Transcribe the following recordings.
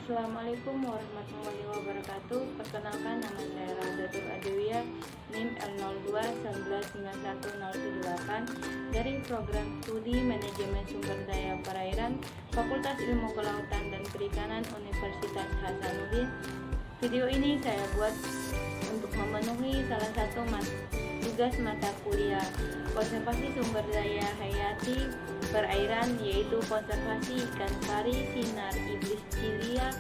Assalamualaikum warahmatullahi wabarakatuh. Perkenalkan, nama saya Rahdatul Adewiyah, NIM L02119108 dari program studi Manajemen Sumber Daya Perairan Fakultas Ilmu Kelautan dan Perikanan Universitas Hasanuddin. Video ini saya buat untuk memenuhi salah satu tugas mata kuliah konservasi sumber daya hayati perairan, yaitu konservasi ikan pari sinar iblis cilia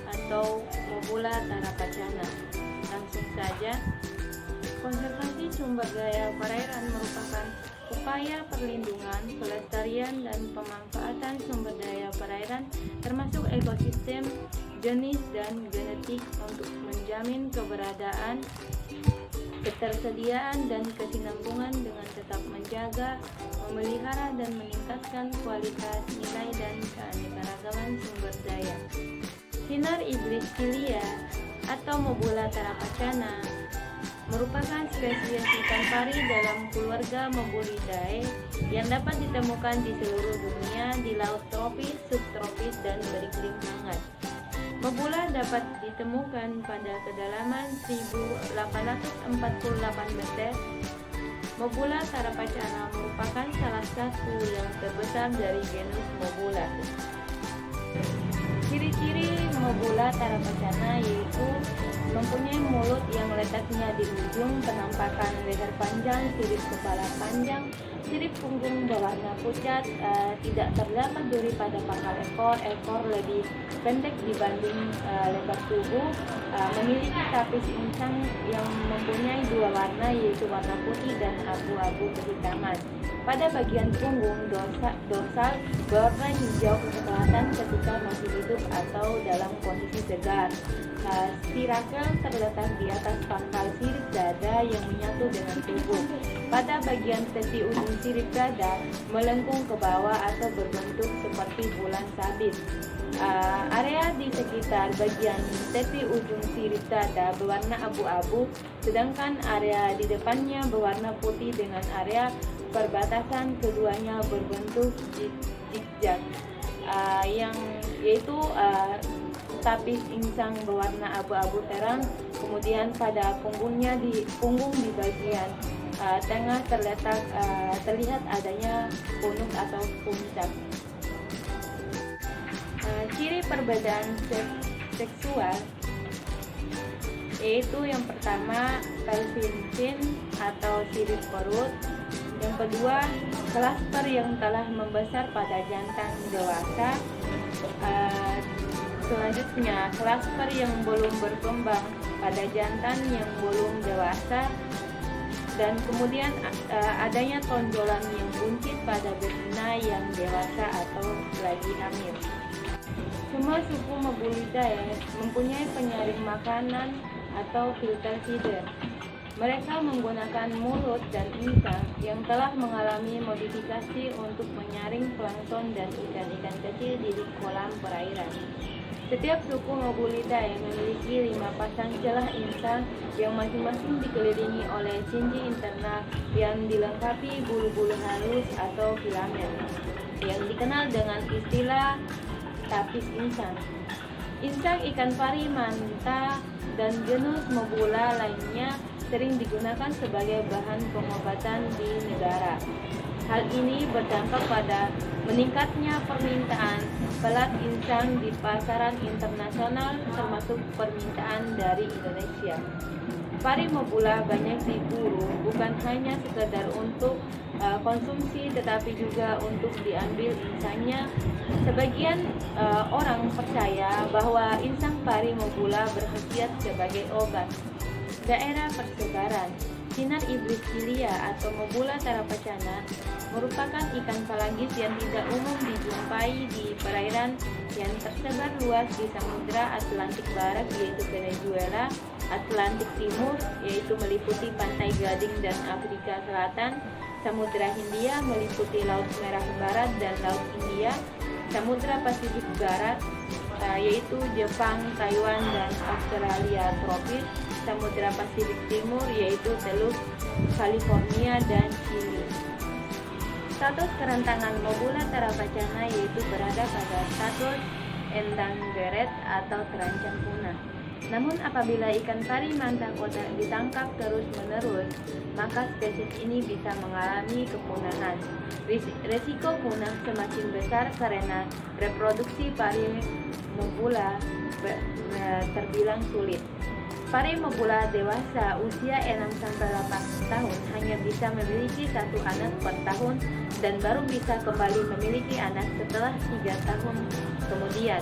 atau Mobula tarapacana. Langsung saja, konservasi sumber daya perairan merupakan upaya perlindungan, pelestarian, dan pemanfaatan sumber daya perairan termasuk ekosistem, jenis, dan genetik untuk menjamin keberadaan, ketersediaan, dan kesinambungan dengan tetap menjaga, memelihara, dan meningkatkan kualitas, nilai, dan keanekaragaman sumber daya. Sinar iblis cilia atau Mobula tarapacana merupakan spesies ikan pari dalam keluarga Mobulidae yang dapat ditemukan di seluruh dunia di laut tropis, subtropis, dan beriklim hangat. Mobula dapat ditemukan pada kedalaman 1848 meter. Mobula tarapacana merupakan salah satu yang terbesar dari genus Mobula. Ciri-ciri Mobula tarapacana yaitu mempunyai mulut yang letaknya di ujung, penampakan leher panjang, sirip kepala panjang, sirip punggung berwarna pucat, tidak terdapat duri pada pangkal ekor lebih pendek dibanding lebar tubuh, memiliki tapis insang yang mempunyai dua warna yaitu warna putih dan abu-abu kehitaman. Pada bagian punggung dorsal berwarna hijau kecoklatan ketika masih hidup atau dalam kondisi segar. Spirakel terletak di atas pangkal sirip dada yang menyatu dengan tubuh. Pada bagian tepi ujung sirip dada melengkung ke bawah atau berbentuk seperti bulan sabit. Area di sekitar bagian tepi ujung sirip dada berwarna abu-abu, sedangkan area di depannya berwarna putih dengan area perbatasan keduanya berbentuk zigzag, yaitu tapis insang berwarna abu-abu terang. Kemudian pada punggung di bagian tengah terlihat adanya punuk atau puncak. Ciri perbedaan seksual yaitu yang pertama pelvisin atau sirip perut, yang kedua klasper yang telah membesar pada jantan dewasa, selanjutnya klasper yang belum berkembang pada jantan yang belum dewasa, dan kemudian adanya tonjolan yang buncit pada betina yang dewasa atau lagi hamil. Semua suku Mobulidae mempunyai penyaring makanan atau filter feeder. Mereka menggunakan mulut dan insang yang telah mengalami modifikasi untuk menyaring plankton dan ikan-ikan kecil di kolam perairan. Setiap suku Mobulidae memiliki 5 pasang celah insang yang masing-masing dikelilingi oleh sinji internal yang dilengkapi bulu-bulu halus atau filamen, yang dikenal dengan istilah tapis insang. Insang ikan pari manta dan genus Mobula lainnya sering digunakan sebagai bahan pengobatan di negara. Hal ini berdampak pada meningkatnya permintaan pelat insang di pasaran internasional, termasuk permintaan dari Indonesia. Pari Mobula banyak diburu bukan hanya sekedar untuk konsumsi tetapi juga untuk diambil insangnya. Sebagian orang percaya bahwa insang pari Mobula berkhasiat sebagai obat. Daerah persebaran sinar iblis cilia atau Mobula tarapacana merupakan ikan pelagis yang tidak umum dijumpai di perairan yang tersebar luas di Samudra Atlantik Barat yaitu Venezuela, Atlantik Timur yaitu meliputi Pantai Gading dan Afrika Selatan, Samudra Hindia meliputi Laut Merah Barat dan Laut India, Samudra Pasifik Barat yaitu Jepang, Taiwan, dan Australia tropis, Samudra Pasifik Timur yaitu Teluk California dan Chili. Status kerentangan Mobula tarapacana yaitu berada pada status endangered atau terancam punah. Namun apabila ikan pari manta kota ditangkap terus-menerus, maka spesies ini bisa mengalami kepunahan. Risiko punah semakin besar karena reproduksi pari mobula terbilang sulit. Pari mobula dewasa usia 6-8 tahun hanya bisa memiliki satu anak per tahun dan baru bisa kembali memiliki anak setelah 3 tahun kemudian.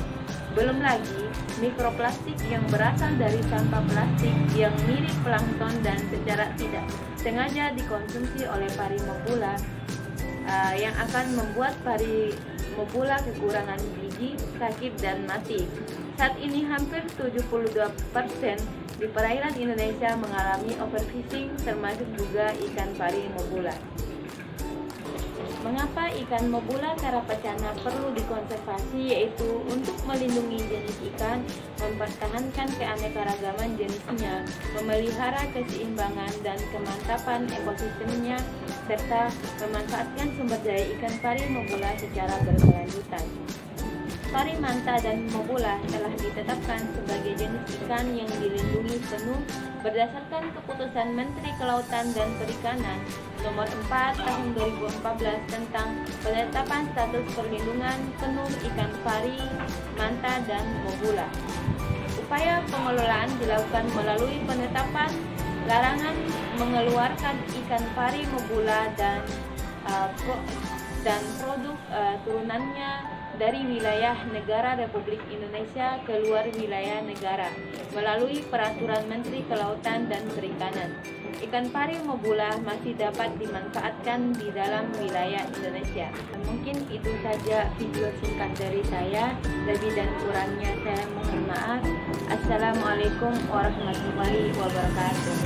Belum lagi mikroplastik yang berasal dari sampah plastik yang mirip plankton dan secara tidak sengaja dikonsumsi oleh pari mobula yang akan membuat pari mobula kekurangan gizi, sakit, dan mati. Saat ini hampir 72% di perairan Indonesia mengalami overfishing, termasuk juga ikan pari mobula. Mengapa ikan mobula carapacana perlu dikonservasi, yaitu untuk melindungi jenis ikan, mempertahankan keanekaragaman jenisnya, memelihara keseimbangan dan kemantapan ekosistemnya, serta memanfaatkan sumber daya ikan pari mobula secara berkelanjutan. Pari manta dan mobula telah ditetapkan sebagai jenis ikan yang dilindungi penuh berdasarkan keputusan Menteri Kelautan dan Perikanan Nomor 4 Tahun 2014 tentang penetapan status perlindungan penuh ikan pari, manta, dan mobula. Upaya pengelolaan dilakukan melalui penetapan larangan mengeluarkan ikan pari mobula dan produk turunannya dari wilayah negara Republik Indonesia ke luar wilayah negara melalui Peraturan Menteri Kelautan dan Perikanan. Ikan pari mobula masih dapat dimanfaatkan di dalam wilayah Indonesia. Mungkin itu saja video singkat dari saya. Lebih dan kurangnya saya mohon maaf. Assalamualaikum warahmatullahi wabarakatuh.